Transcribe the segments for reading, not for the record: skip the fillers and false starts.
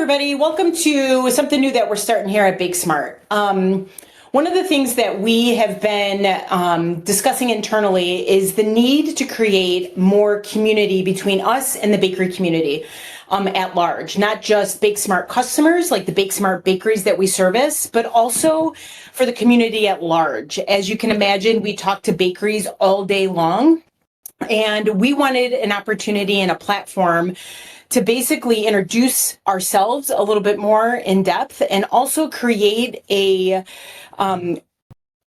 everybody. Welcome to something new that we're starting here at BakeSmart. One of the things that we have been discussing internally is the need to create more community between us and the bakery community at large, not just BakeSmart customers like the BakeSmart bakeries that we service, but also for the community at large. As you can imagine, we talk to bakeries all day long, and we wanted an opportunity and a platform to basically introduce ourselves a little bit more in depth and also create a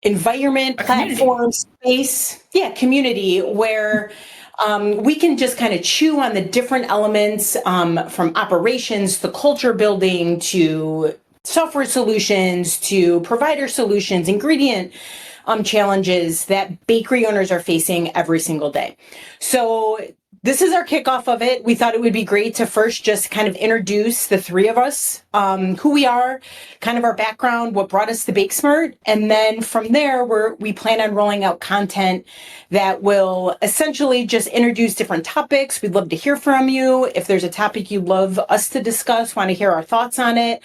environment, platform, space, community where we can just kind of chew on the different elements from operations to culture building to software solutions to provider solutions, ingredient challenges that bakery owners are facing every single day. So this is our kickoff of it. We thought it would be great to first just kind of introduce the three of us, who we are, kind of our background, what brought us to BakeSmart. And then from there, we plan on rolling out content that will essentially just introduce different topics. We'd love to hear from you. If there's a topic you'd love us to discuss, want to hear our thoughts on it.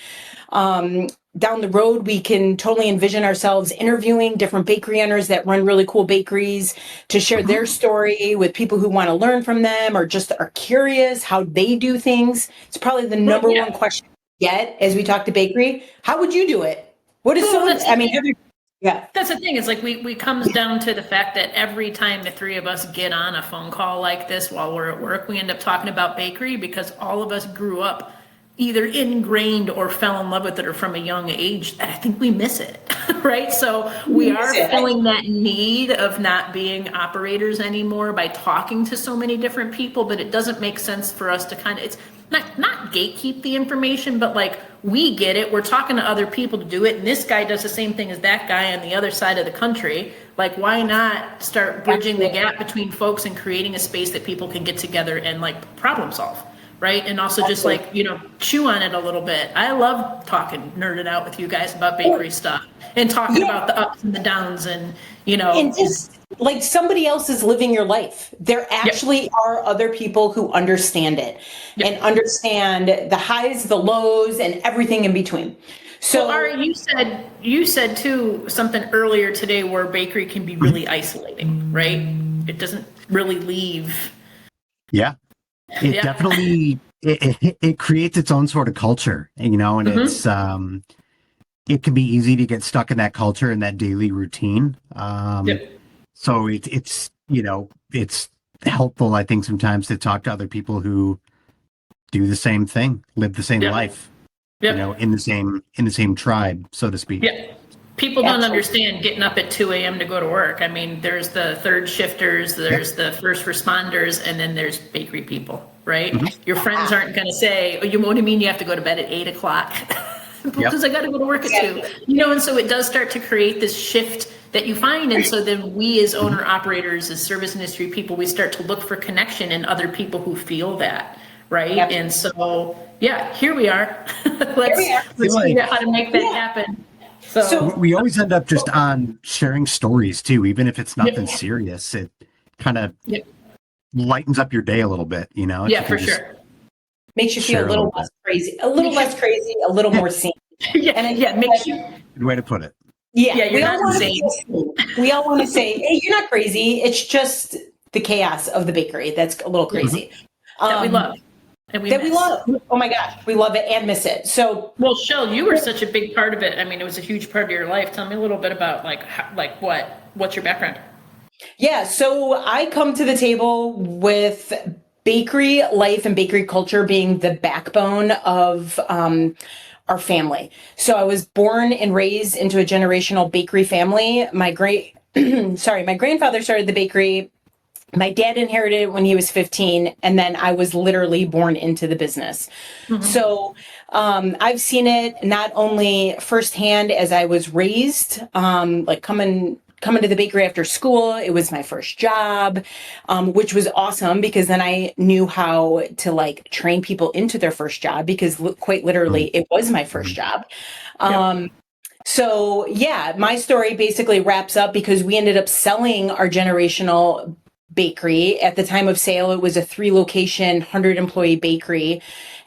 Down the road, we can totally envision ourselves interviewing different bakery owners that run really cool bakeries to share their story with people who want to learn from them or just are curious how they do things. It's probably the number one question we get as we talk to bakery. How would you do it? What is That's the thing, is like we comes down to the fact that every time the three of us get on a phone call like this while we're at work, we end up talking about bakery because all of us grew up either ingrained or fell in love with it or from a young age, and I think we miss it, right? So we are filling that need of not being operators anymore by talking to so many different people, but it doesn't make sense for us to kind of, it's not gatekeep the information, but like we get it, we're talking to other people to do it, and this guy does the same thing as that guy on the other side of the country. Like, why not start bridging the gap between folks and creating a space that people can get together and like problem solve? Right. And also just like, chew on it a little bit. I love nerding out with you guys about bakery stuff and talking about the ups and the downs and just like somebody else is living your life. There actually are other people who understand it and understand the highs, the lows, and everything in between. So Arie, you said too something earlier today where bakery can be really isolating, right? It doesn't really leave. Yeah. It definitely, it creates its own sort of culture, and it's, it can be easy to get stuck in that culture and that daily routine. So it's helpful, I think, sometimes to talk to other people who do the same thing, live the same life, in the same tribe, so to speak. People don't understand getting up at 2 a.m. to go to work. I mean, there's the third shifters, there's the first responders, and then there's bakery people, right? Your friends aren't going to say, oh, what do you mean you have to go to bed at 8 o'clock? Because I got to go to work at 2. And so it does start to create this shift that you find. And so then we as owner operators, as service industry people, we start to look for connection in other people who feel that, right? And so, here we are. Let's figure out how to make that happen. So we always end up just on sharing stories too, even if it's nothing serious. It kind of lightens up your day a little bit, For sure. Makes you feel a little less crazy, a little more seen. Makes you. Good way to put it. You're not insane. We all want to say, hey, you're not crazy. It's just the chaos of the bakery that's a little crazy. That we love. We love. Oh my gosh, we love it and miss it. So, well, Shell, you were such a big part of it. I mean, it was a huge part of your life. Tell me a little bit about what's your background? Yeah, so I come to the table with bakery life and bakery culture being the backbone of our family. So I was born and raised into a generational bakery family. My grandfather started the bakery. My dad inherited it when he was 15, and then I was literally born into the business. So I've seen it not only firsthand as I was raised, like coming to the bakery after school. It was my first job, which was awesome because then I knew how to like train people into their first job because quite literally it was my first job. So my story basically wraps up because we ended up selling our generational bakery. At the time of sale, it was a 3-location, 100-employee bakery.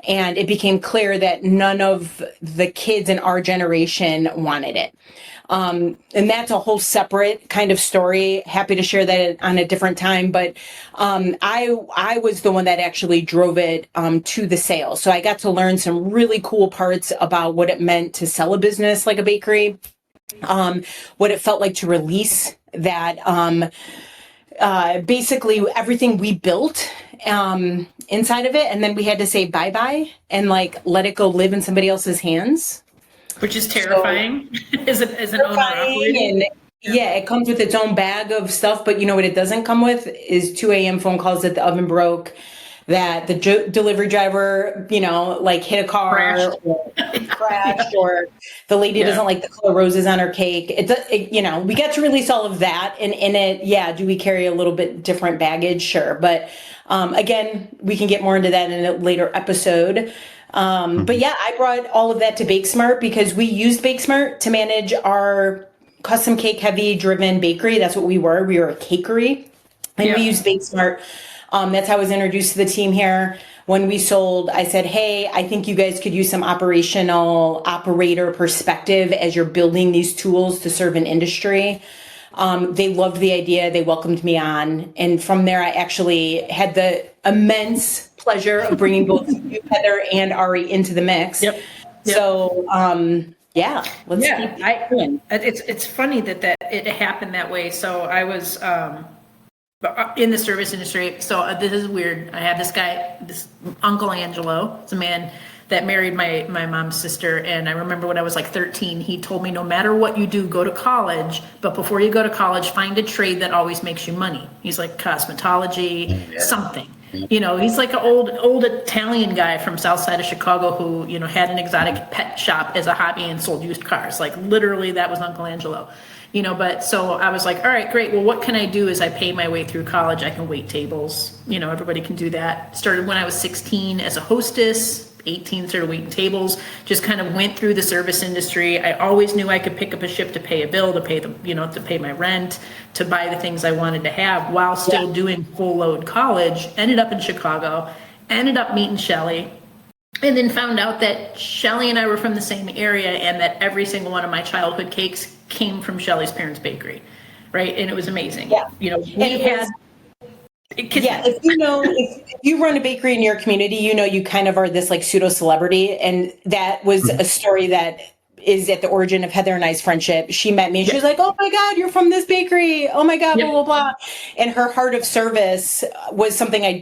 and it became clear that none of the kids in our generation wanted it. And that's a whole separate kind of story. Happy to share that on a different time. But I was the one that actually drove it to the sale. So I got to learn some really cool parts about what it meant to sell a business like a bakery, what it felt like to release that. Basically everything we built inside of it. And then we had to say bye-bye and like let it go live in somebody else's hands. Which is terrifying as an owner operator. And yeah, it comes with its own bag of stuff, but you know what it doesn't come with is 2 a.m. phone calls that the oven broke, that the delivery driver, you know, like hit a car or crashed, or the lady doesn't like the color roses on her cake. You know, we get to release all of that, and in it, yeah, do we carry a little bit different baggage? Sure. But again, we can get more into that in a later episode. But yeah, I brought all of that to BakeSmart because we used BakeSmart to manage our custom cake heavy driven bakery. That's what we were. We were a cakery, and we used BakeSmart. That's how I was introduced to the team here. When we sold, I said, hey, I think you guys could use some operational operator perspective as you're building these tools to serve an industry. They loved the idea. They welcomed me on. And from there, I actually had the immense pleasure of bringing both you, Heather, and Arie into the mix. So, let's keep going. It's funny that it happened that way. So I was in the service industry. So this is weird. I have this guy, this Uncle Angelo. It's a man that married my mom's sister. And I remember when I was like 13, he told me, no matter what you do, go to college. But before you go to college, find a trade that always makes you money. He's like cosmetology, something. You know, he's like an old Italian guy from south side of Chicago who, you know, had an exotic pet shop as a hobby and sold used cars. Like literally that was Uncle Angelo. You know, but so I was like, all right, great. Well, what can I do as I pay my way through college? I can wait tables. You know, everybody can do that. Started when I was 16 as a hostess, 18 started waiting tables, just kind of went through the service industry. I always knew I could pick up a shift to pay a bill, to pay to pay my rent, to buy the things I wanted to have while still doing full load college. Ended up in Chicago, ended up meeting Shellie. And then found out that Shellie and I were from the same area and that every single one of my childhood cakes came from Shellie's parents' bakery, right? And it was amazing. Yeah. You know, if you run a bakery in your community, you know, you kind of are this like pseudo celebrity. And that was a story that is at the origin of Heather and I's friendship. She met me and she was like, oh my God, you're from this bakery. Oh my God, blah, blah, blah. And her heart of service was something I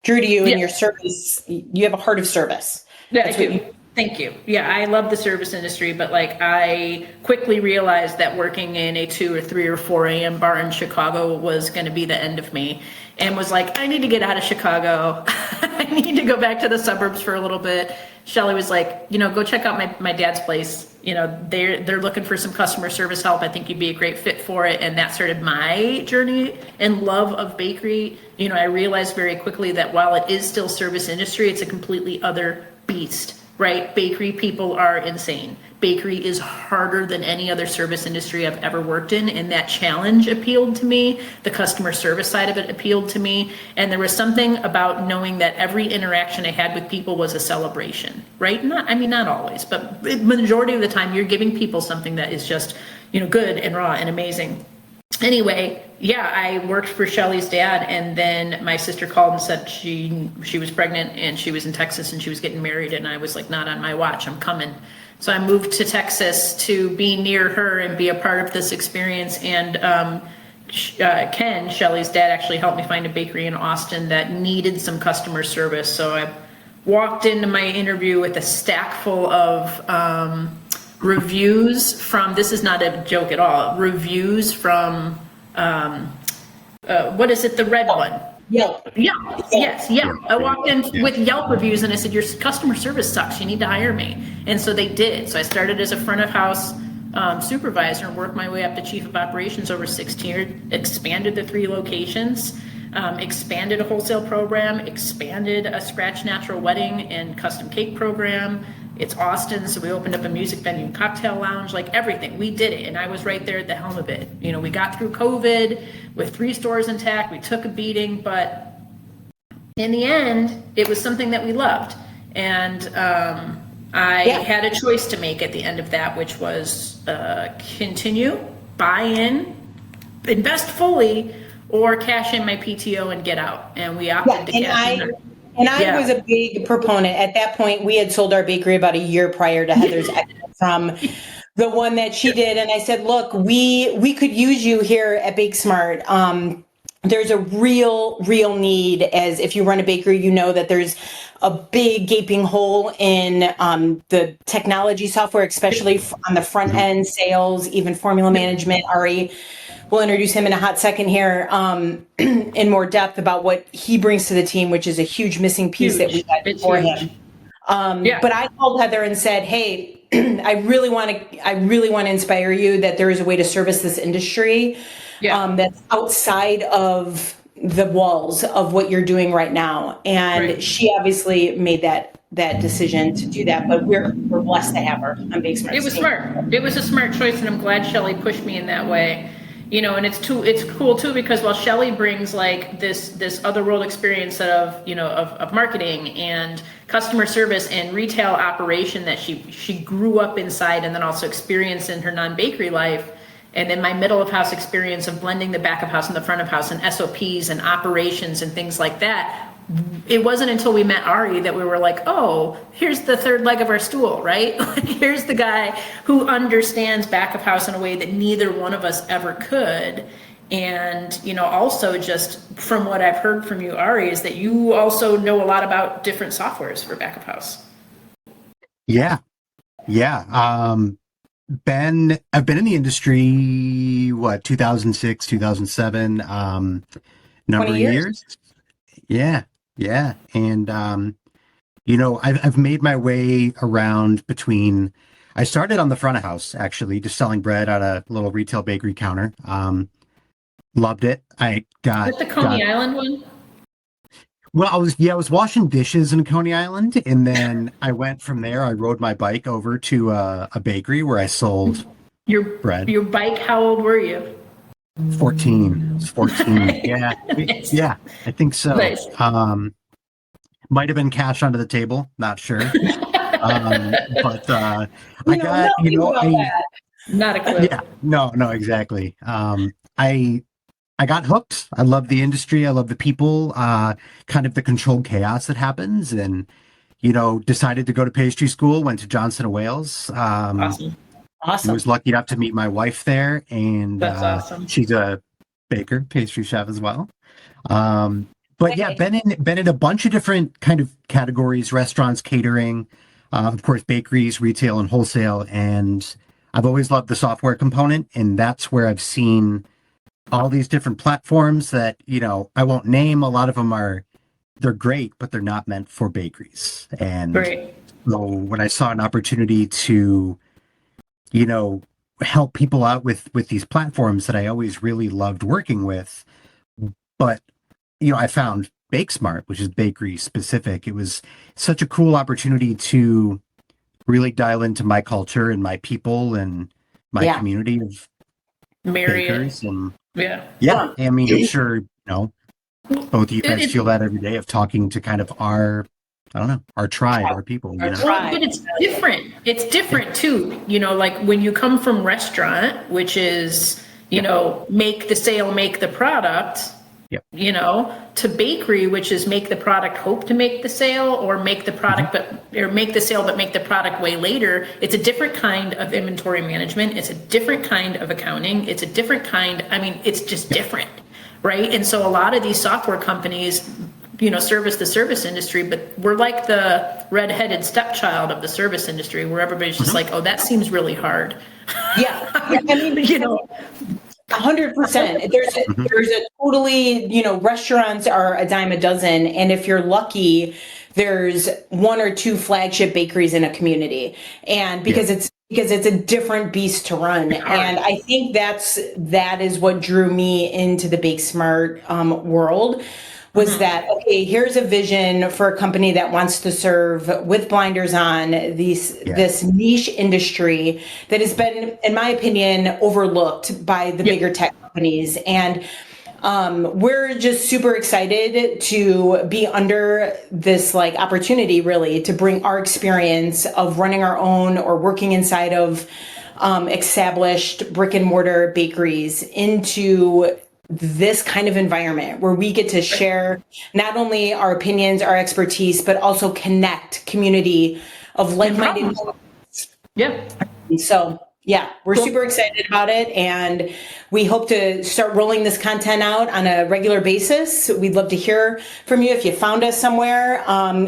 drew to you in your service. You have a heart of service. Yeah, I do. Thank you. Yeah, I love the service industry, but like I quickly realized that working in a 2 or 3 or 4 a.m. bar in Chicago was going to be the end of me, and was like, I need to get out of Chicago. I need to go back to the suburbs for a little bit. Shellie was like, you know, go check out my dad's place. You know, they're looking for some customer service help. I think you'd be a great fit for it. And that started my journey and love of bakery. You know, I realized very quickly that while it is still service industry, it's a completely other beast. Right? Bakery people are insane. Bakery is harder than any other service industry I've ever worked in. And that challenge appealed to me. The customer service side of it appealed to me. And there was something about knowing that every interaction I had with people was a celebration, right? Not always, but the majority of the time you're giving people something that is just, you know, good and raw and amazing. Anyway, yeah, I worked for Shellie's dad, and then my sister called and said she was pregnant and she was in Texas and she was getting married, and I was like, not on my watch, I'm coming. So I moved to Texas to be near her and be a part of this experience. And Ken, Shellie's dad, actually helped me find a bakery in Austin that needed some customer service. So I walked into my interview with a stack full of reviews from, this is not a joke at all, reviews from, what is it, the red one? Yelp. Yes. I walked in with Yelp reviews and I said, your customer service sucks, you need to hire me. And so they did. So I started as a front of house supervisor and worked my way up to chief of operations over 6 years, expanded the 3 locations, expanded a wholesale program, expanded a scratch natural wedding and custom cake program. It's Austin, so we opened up a music venue and cocktail lounge, like everything. We did it, and I was right there at the helm of it. You know, we got through COVID with 3 stores intact. We took a beating, but in the end, it was something that we loved. And I had a choice to make at the end of that, which was continue, buy in, invest fully, or cash in my PTO and get out. And we opted to cash in. And I was a big proponent. At that point, we had sold our bakery about a year prior to Heather's exit from the one that she did. And I said, look, we could use you here at BakeSmart. There's a real need, as if you run a bakery, you know that there's a big gaping hole in the technology software, especially on the front end, sales, even formula management. Arie, we'll introduce him in a hot second here in more depth about what he brings to the team, which is a huge missing piece that we had for him. But I called Heather and said, hey, I really want to inspire you that there is a way to service this industry that's outside of the walls of what you're doing right now. And she obviously made that decision to do that, but we're blessed to have her on BakeSmart. It was smart. It was a smart choice, and I'm glad Shellie pushed me in that way. You know, and it's cool too, because while Shellie brings like this other world experience of marketing and customer service and retail operation that she grew up inside, and then also experienced in her non-bakery life, and then my middle of house experience of blending the back of house and the front of house and SOPs and operations and things like that. It wasn't until we met Arie that we were like, oh, here's the third leg of our stool, right? Here's the guy who understands back of house in a way that neither one of us ever could. And, you know, also just from what I've heard from you, Arie, is that you also know a lot about different softwares for back of house. Yeah. I've been in the industry, 2006, 2007, number of years. Yeah. And, you know, I've made my way around between, I started on the front of house, actually, just selling bread at a little retail bakery counter. Loved it. I got. Is that the Coney Island one? Well, I was washing dishes in Coney Island, and then I went from there. I rode my bike over to a bakery where I sold bread. Your bike, how old were you? 14. I was 14. Yeah, I think so. Nice. Might have been cash under the table, not sure. But I got, not a clue. Yeah, no, exactly. I got hooked. I love the industry. I love the people, kind of the controlled chaos that happens, and, you know, decided to go to pastry school, went to Johnson & Wales. Awesome. I was lucky enough to meet my wife there, and that's awesome. She's a baker, pastry chef as well. But yeah, been in a bunch of different kind of categories: restaurants, catering, of course, bakeries, retail, and wholesale. And I've always loved the software component, and that's where I've seen all these different platforms that, you know, I won't name. A lot of them they're great, but they're not meant for bakeries. And so when I saw an opportunity to, you know, help people out with these platforms that I always really loved working with, but, you know, I found BakeSmart, which is bakery specific. It was such a cool opportunity to really dial into my culture and my people and my community of bakers. And I mean, I'm sure, you know, both of you guys feel that every day of talking to kind of our tribe, our people. You know? But it's different. It's different too. You know, like when you come from restaurant, which is, you know, make the sale, make the product, you know, to bakery, which is make the product, hope to make the sale, or make the product, or make the sale, but make the product way later. It's a different kind of inventory management. It's a different kind of accounting. It's a different kind. I mean, it's just different. Right. And so a lot of these software companies, you know, service the service industry, but we're like the redheaded stepchild of the service industry, where everybody's just like, oh, that seems really hard. I mean, you know, 100%. There's a totally, you know, restaurants are a dime a dozen. And if you're lucky, there's one or two flagship bakeries in a community. And because it's a different beast to run. And I think that is what drew me into the BakeSmart world, was that, okay, here's a vision for a company that wants to serve with blinders on this niche industry that has been, in my opinion, overlooked by the bigger tech companies. And we're just super excited to be under this like opportunity really to bring our experience of running our own or working inside of established brick and mortar bakeries into this kind of environment where we get to share not only our opinions, our expertise, but also connect community of like-minded. Yeah. So yeah, we're super excited about it, and we hope to start rolling this content out on a regular basis. We'd love to hear from you if you found us somewhere.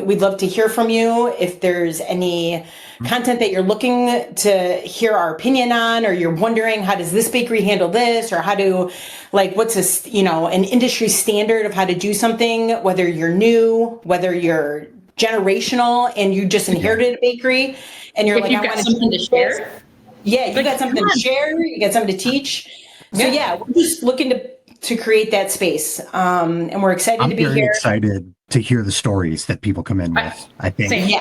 We'd love to hear from you if there's any content that you're looking to hear our opinion on, or you're wondering how does this bakery handle this, or how to what's an industry standard of how to do something, whether you're new, whether you're generational and you just inherited a bakery and you're if you've got something to share. Yeah, you got something to share, you got something to teach. So yeah, we're just looking to create that space. And we're excited to be very here. Excited to hear the stories that people come in with. I think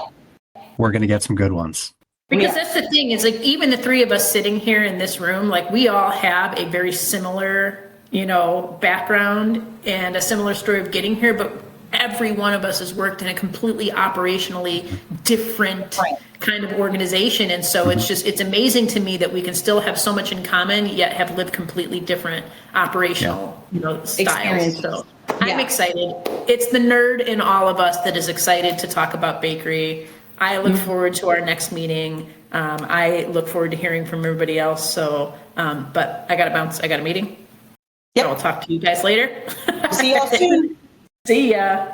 we're going to get some good ones. Because that's the thing is even the three of us sitting here in this room, we all have a very similar, background and a similar story of getting here, but every one of us has worked in a completely operationally different kind of organization. And so it's amazing to me that we can still have so much in common, yet have lived completely different operational, styles. So I'm excited. It's the nerd in all of us that is excited to talk about bakery. I look forward to our next meeting. I look forward to hearing from everybody else. So, but I got to bounce. I got a meeting. I'll talk to you guys later. See y'all soon. See ya.